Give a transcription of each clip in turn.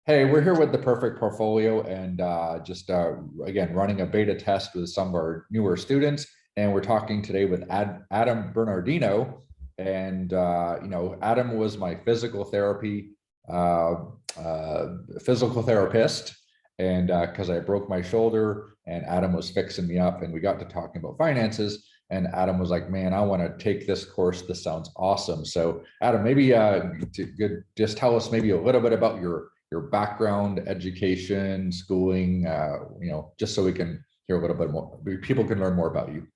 Hey, we're here with the perfect portfolio and just again running a beta test with some of our newer students. And we're talking today with Adam Bernardino. And Adam was my uh, physical therapist, and because I broke my shoulder, and Adam was fixing me up, and we got to talking about finances. And Adam was like, "Man, I want to take this course. This sounds awesome." So, Adam, maybe just tell us maybe a little bit about your background, education, schooling, just so we can hear a little bit more, people can learn more about you.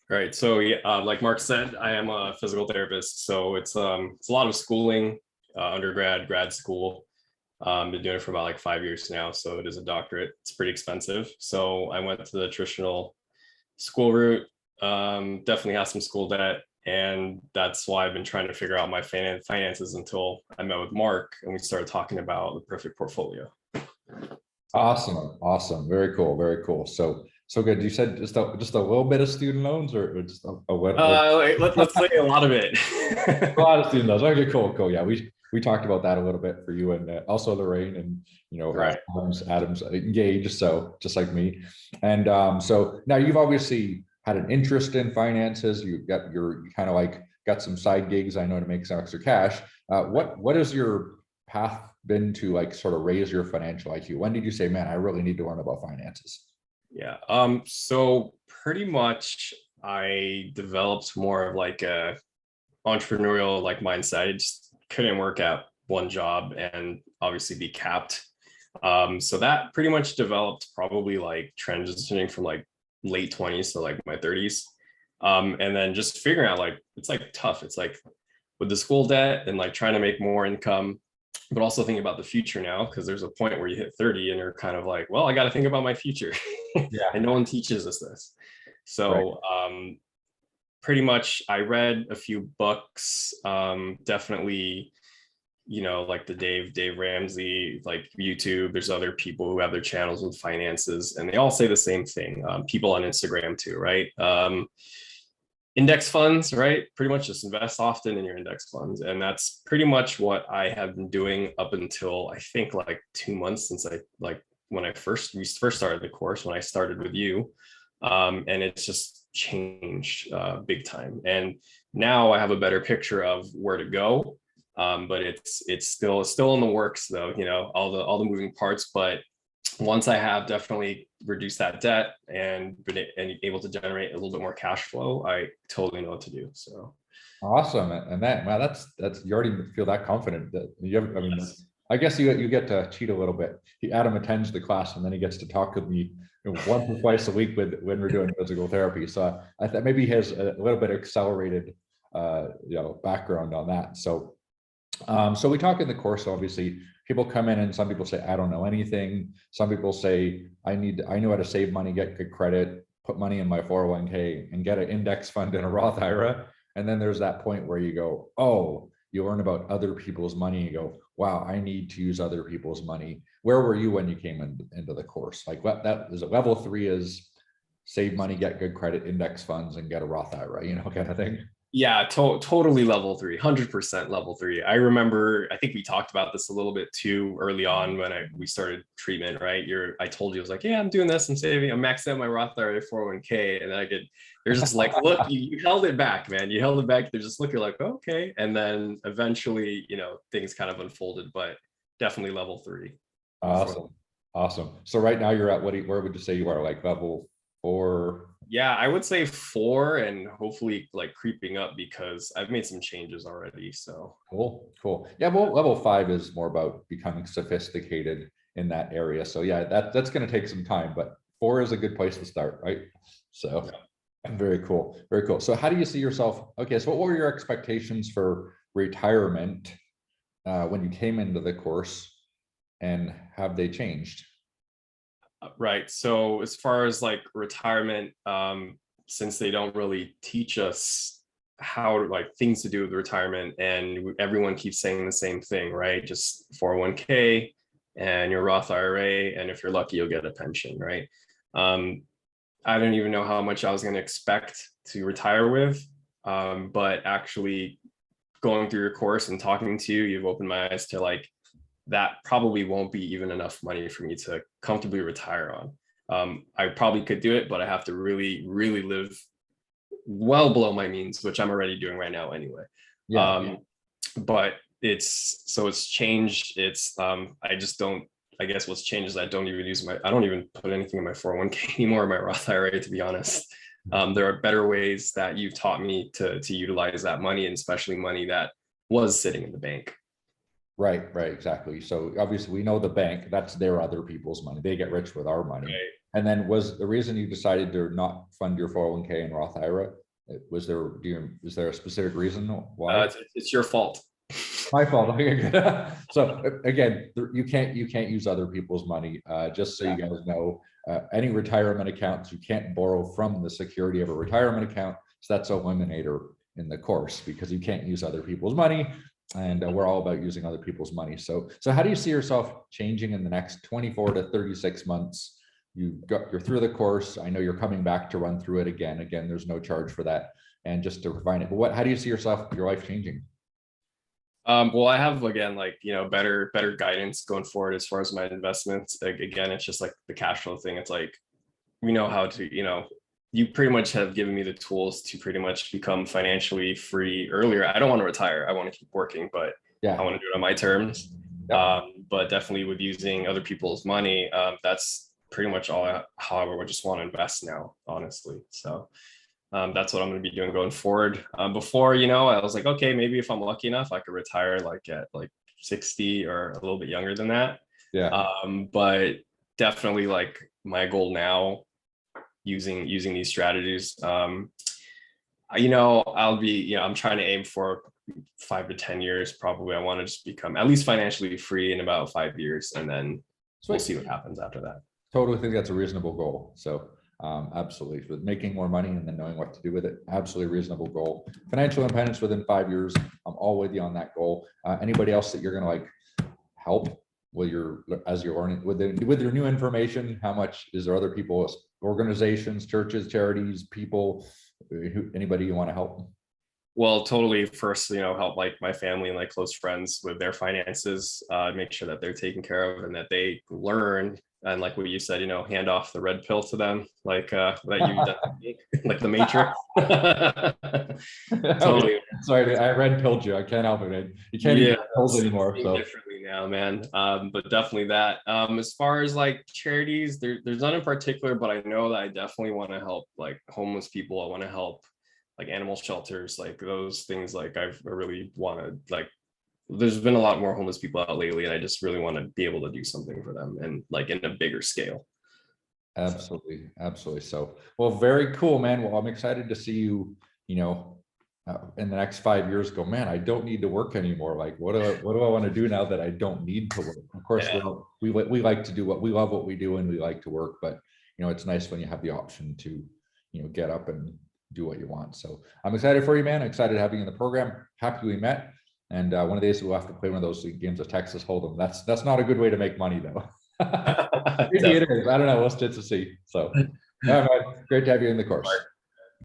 Right. So yeah, like Mark said, I am a physical therapist. So it's a lot of schooling, undergrad, grad school. Been doing it for about like 5 years now. So it is a doctorate. It's pretty expensive. So I went to the traditional school route. Definitely have some school debt, and that's why I've been trying to figure out my finances until I met with Mark and we started talking about the perfect portfolio. Awesome, very cool, very cool. So good. You said just a little bit of student loans, or just a what? Let's say a lot of it. A lot of student loans. Okay, cool. Yeah, we talked about that a little bit for you, and also Lorraine, and Right. Adam's engaged, so just like me. And so now you've obviously had an interest in finances. You kind of like got some side gigs, I know, to make some extra cash. What has your path been to like sort of raise your financial IQ? When did you say, man, I really need to learn about finances? Yeah. So pretty much I developed more of like a entrepreneurial like mindset. I just couldn't work at one job and obviously be capped. So that pretty much developed probably like transitioning from like late 20s to like my 30s. And then just figuring out like it's like tough. It's like with the school debt and like trying to make more income, but also thinking about the future now, because there's a point where you hit 30 and you're kind of like, well, I got to think about my future. Yeah. And no one teaches us this. Right. So pretty much I read a few books, definitely, like the Dave Ramsey, like YouTube. There's other people who have their channels with finances, and they all say the same thing. People on Instagram too, right? Index funds, right? Pretty much just invest often in your index funds. And that's pretty much what I have been doing up until I think like 2 months since I like when we first started the course, when I started with you. And it's just changed big time. And now I have a better picture of where to go. But it's still in the works though, all the moving parts. But once I have definitely reduced that debt and been able to generate a little bit more cash flow, I totally know what to do. So Awesome. And wow, that's you already feel that confident that you have, I mean, yes. I guess you get to cheat a little bit. Adam attends the class, and then he gets to talk with me once or twice a week when we're doing physical therapy. So I thought maybe he has a little bit accelerated background on that. So we talk in the course, obviously people come in and some people say, I don't know anything. Some people say, I know how to save money, get good credit, put money in my 401k and get an index fund and a Roth IRA. And then there's that point where you go, oh, you learn about other people's money. You go, wow, I need to use other people's money. Where were you when you came into the course? Like what that is, level 3 is save money, get good credit, index funds, and get a Roth IRA, kind of thing. Yeah, totally level 3, 100% level 3. I remember, I think we talked about this a little bit too early on when we started treatment, right? I told you, I was like, yeah, I'm doing this, I'm saving, I'm maxing out my Roth IRA 401k. And they're just like, look, you held it back, man. You held it back. They're just looking like, oh, okay. And then eventually, things kind of unfolded, but definitely level 3. Awesome. So right now you're at where would you say you are, like level 4? Yeah, I would say 4 and hopefully like creeping up because I've made some changes already. So Cool. Yeah, well, level 5 is more about becoming sophisticated in that area. So yeah, that's going to take some time, but 4 is a good place to start, right? So very cool. Very cool. So how do you see yourself? Okay, so what were your expectations for retirement when you came into the course, and have they changed? right. So as far as like retirement, since they don't really teach us how to like things to do with retirement, and everyone keeps saying the same thing, right? Just 401k and your Roth IRA, and if you're lucky, you'll get a pension, right? Um, I don't even know how much I was going to expect to retire with, but actually going through your course and talking to you, you've opened my eyes to like that probably won't be even enough money for me to comfortably retire on. I probably could do it, but I have to really, really live well below my means, which I'm already doing right now anyway. Yeah. But it's changed. I just don't, I guess what's changed is I don't even put anything in my 401k anymore, or my Roth IRA, to be honest. There are better ways that you've taught me to utilize that money, and especially money that was sitting in the bank. Right, exactly. So obviously we know the bank, that's their other people's money. They get rich with our money. Right. And then was the reason you decided to not fund your 401k and Roth IRA? Was there, is there a specific reason why? It's your fault. My fault. Okay, good. So again, you can't use other people's money. Just so you guys know, any retirement accounts, you can't borrow from the security of a retirement account. So that's a eliminator in the course, because you can't use other people's money. And we're all about using other people's money. So how do you see yourself changing in the next 24 to 36 months? You're through the course. I know you're coming back to run through it again. Again, there's no charge for that. And just to refine it, but how do you see your life changing? Well, I have, again, like, better guidance going forward as far as my investments. Like, again, it's just like the cash flow thing. It's like, we know how to, you pretty much have given me the tools to pretty much become financially free earlier. I don't want to retire. I want to keep working, but Yeah. I want to do it on my terms. Yeah. But definitely with using other people's money, that's pretty much how I would just want to invest now, honestly. So that's what I'm going to be doing going forward. Before, I was like, okay, maybe if I'm lucky enough, I could retire like at like 60 or a little bit younger than that. Yeah. But definitely, like, my goal now, using these strategies, I'm trying to aim for 5 to 10 years. Probably I want to just become at least financially free in about 5 years, and then we'll see what happens after that. Totally think that's a reasonable goal. So absolutely, with making more money and then knowing what to do with it, absolutely reasonable goal. Financial independence within 5 years. I'm all with you on that goal. Anybody else that you're going to like help with as you're learning with your new information? How much is there other people, organizations, churches, charities, people, anybody you want to help? Well, totally. First, help like my family and like close friends with their finances, make sure that they're taken care of and that they learn. And like what you said, hand off the red pill to them, like that like the Matrix. Totally. Sorry, I red pilled you. I can't help it, man. You can't eat pills anymore. So differently now, man. But definitely that. As far as like charities, there's none in particular, but I know that I definitely want to help like homeless people. I want to help like animal shelters, like those things. Like I really want to, like, there's been a lot more homeless people out lately, and I just really want to be able to do something for them, and like in a bigger scale. Absolutely. So, well, very cool, man. Well, I'm excited to see you, in the next 5 years go, man, I don't need to work anymore. Like, what do I want to do now that I don't need to work? Of course, we like to do we love what we do, and we like to work, but it's nice when you have the option to, get up and do what you want. So I'm excited for you, man. I'm excited having you in the program. Happy we met. And one of these we'll have to play one of those games of Texas Hold'em. That's not a good way to make money, though. Maybe it is. I don't know. We'll still to see. So, great to have you in the course.